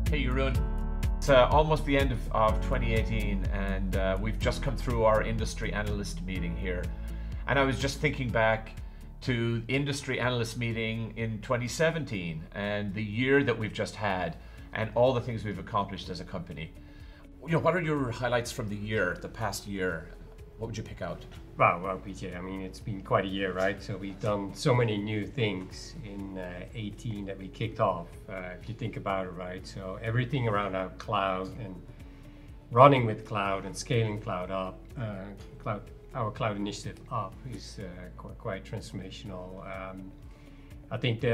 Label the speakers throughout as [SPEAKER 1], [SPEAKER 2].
[SPEAKER 1] Hey Jeroen, it's almost the end of 2018 and we've just come through our industry analyst meeting here. And I was just thinking back to the industry analyst meeting in 2017 and the year that we've just had and all the things we've accomplished as a company. You know, what are your highlights from the year, the past year? What would you pick out?
[SPEAKER 2] Well, PJ, I mean, it's been quite a year, right? So we've done so many new things in 18 that we kicked off, if you think about it, right? So everything around our cloud and running with cloud and scaling cloud up, our cloud initiative up is quite transformational. I think the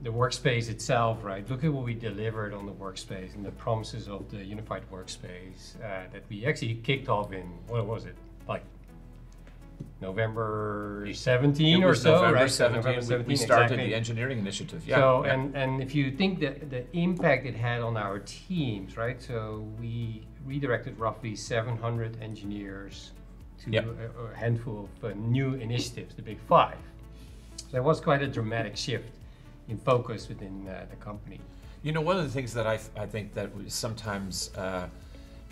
[SPEAKER 2] workspace itself, right? Look at what we delivered on the workspace and the promises of the unified workspace that we actually kicked off in, what was it? Like November 17 or so,
[SPEAKER 1] November
[SPEAKER 2] right?
[SPEAKER 1] 17,
[SPEAKER 2] November 17,
[SPEAKER 1] we started
[SPEAKER 2] exactly.
[SPEAKER 1] the engineering initiative. Yeah.
[SPEAKER 2] So,
[SPEAKER 1] yeah.
[SPEAKER 2] and if you think that the impact it had on our teams, right? So we redirected roughly 700 engineers to a handful of new initiatives, the big five. So there was quite a dramatic shift in focus within the company.
[SPEAKER 1] You know, one of the things that I think that was sometimes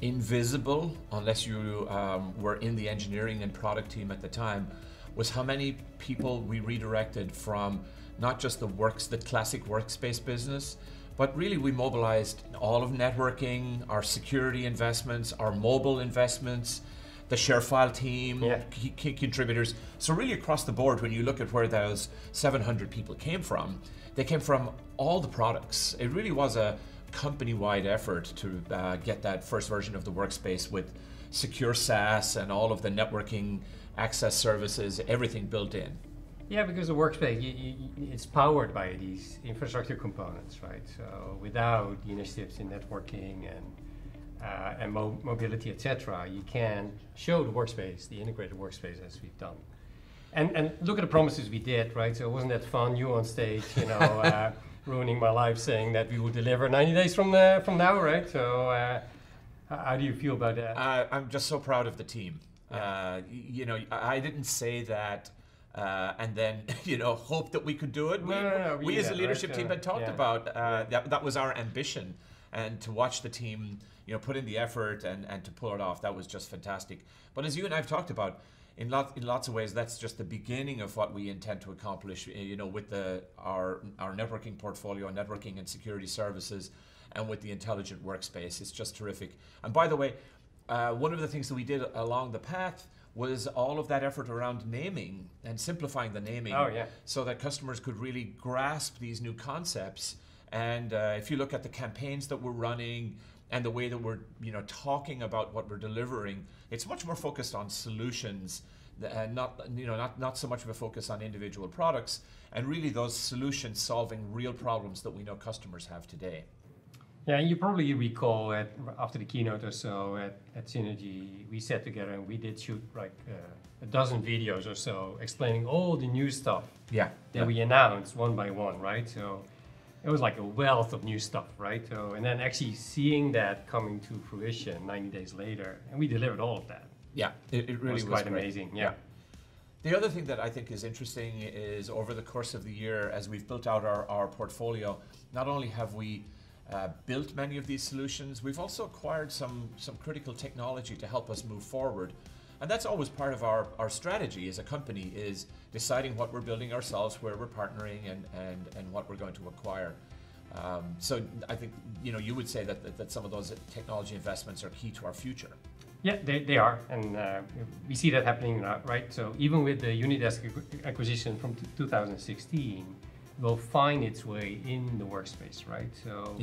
[SPEAKER 1] invisible, unless you were in the engineering and product team at the time, was how many people we redirected from not just the classic workspace business, but really we mobilized all of networking, our security investments, our mobile investments, the ShareFile team, key contributors. So really across the board, when you look at where those 700 people came from, they came from all the products. It really was a company-wide effort to get that first version of the workspace with secure SaaS and all of the networking access services, everything built in.
[SPEAKER 2] Yeah, because the workspace, it's powered by these infrastructure components, right? So without the initiatives in networking and mobility, etc., you can't show the workspace, the integrated workspace as we've done. And look at the promises we did, right? So wasn't that fun? You on stage, you know, ruining my life saying that we would deliver 90 days from now, right? So how do you feel about that?
[SPEAKER 1] I'm just so proud of the team.
[SPEAKER 2] Yeah.
[SPEAKER 1] You know, I didn't say that and then, you know, hope that we could do it. We as a leadership team had talked about that was our ambition. And to watch the team, you know, put in the effort and to pull it off, that was just fantastic. But as you and I have talked about, in lots of ways, that's just the beginning of what we intend to accomplish, you know, with our networking portfolio, networking and security services, and with the intelligent workspace. It's just terrific. And by the way, one of the things that we did along the path was all of that effort around naming and simplifying the naming so that customers could really grasp these new concepts. And if you look at the campaigns that we're running and the way that we're, you know, talking about what we're delivering, it's much more focused on solutions and not so much of a focus on individual products, and really those solutions solving real problems that we know customers have today.
[SPEAKER 2] Yeah, and you probably recall after the keynote or so at Synergy, we sat together and we did shoot like a dozen videos or so explaining all the new stuff that we announced one by one, right? So it was like a wealth of new stuff, right? So, and then actually seeing that coming to fruition 90 days later, and we delivered all of that.
[SPEAKER 1] Yeah, it really was
[SPEAKER 2] quite
[SPEAKER 1] great.
[SPEAKER 2] amazing. Yeah.
[SPEAKER 1] The other thing that I think is interesting is over the course of the year, as we've built out our portfolio, not only have we built many of these solutions, we've also acquired some critical technology to help us move forward. And that's always part of our strategy as a company, is deciding what we're building ourselves, where we're partnering, and what we're going to acquire. So I think, you know, you would say that some of those technology investments are key to our future.
[SPEAKER 2] Yeah, they are, and we see that happening now, right? So even with the Unidesk acquisition from 2016, will find its way in the workspace, right? So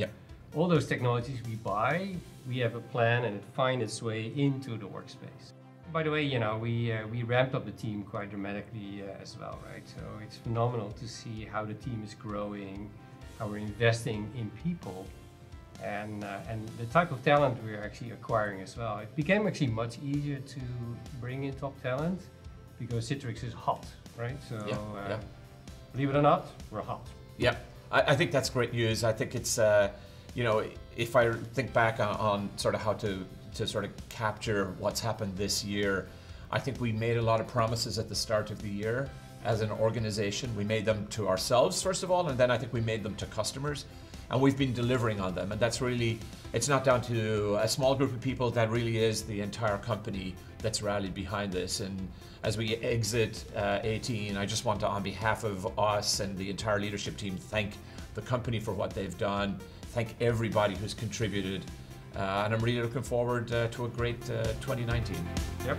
[SPEAKER 2] all those technologies we buy, we have a plan, and it finds its way into the workspace. By the way, you know, we ramped up the team quite dramatically as well, right? So it's phenomenal to see how the team is growing, how we're investing in people, and the type of talent we're actually acquiring as well. It became actually much easier to bring in top talent because Citrix is hot, right? So believe it or not, we're hot.
[SPEAKER 1] Yeah, I think that's great news. I think it's, you know, if I think back on sort of how to sort of capture what's happened this year, I think we made a lot of promises at the start of the year as an organization. We made them to ourselves, first of all, and then I think we made them to customers. and we've been delivering on them. And that's really, it's not down to a small group of people, that really is the entire company that's rallied behind this. And as we exit 18, I just want to, on behalf of us and the entire leadership team, thank the company for what they've done, thank everybody who's contributed, and I'm really looking forward to a great 2019.
[SPEAKER 2] Yep.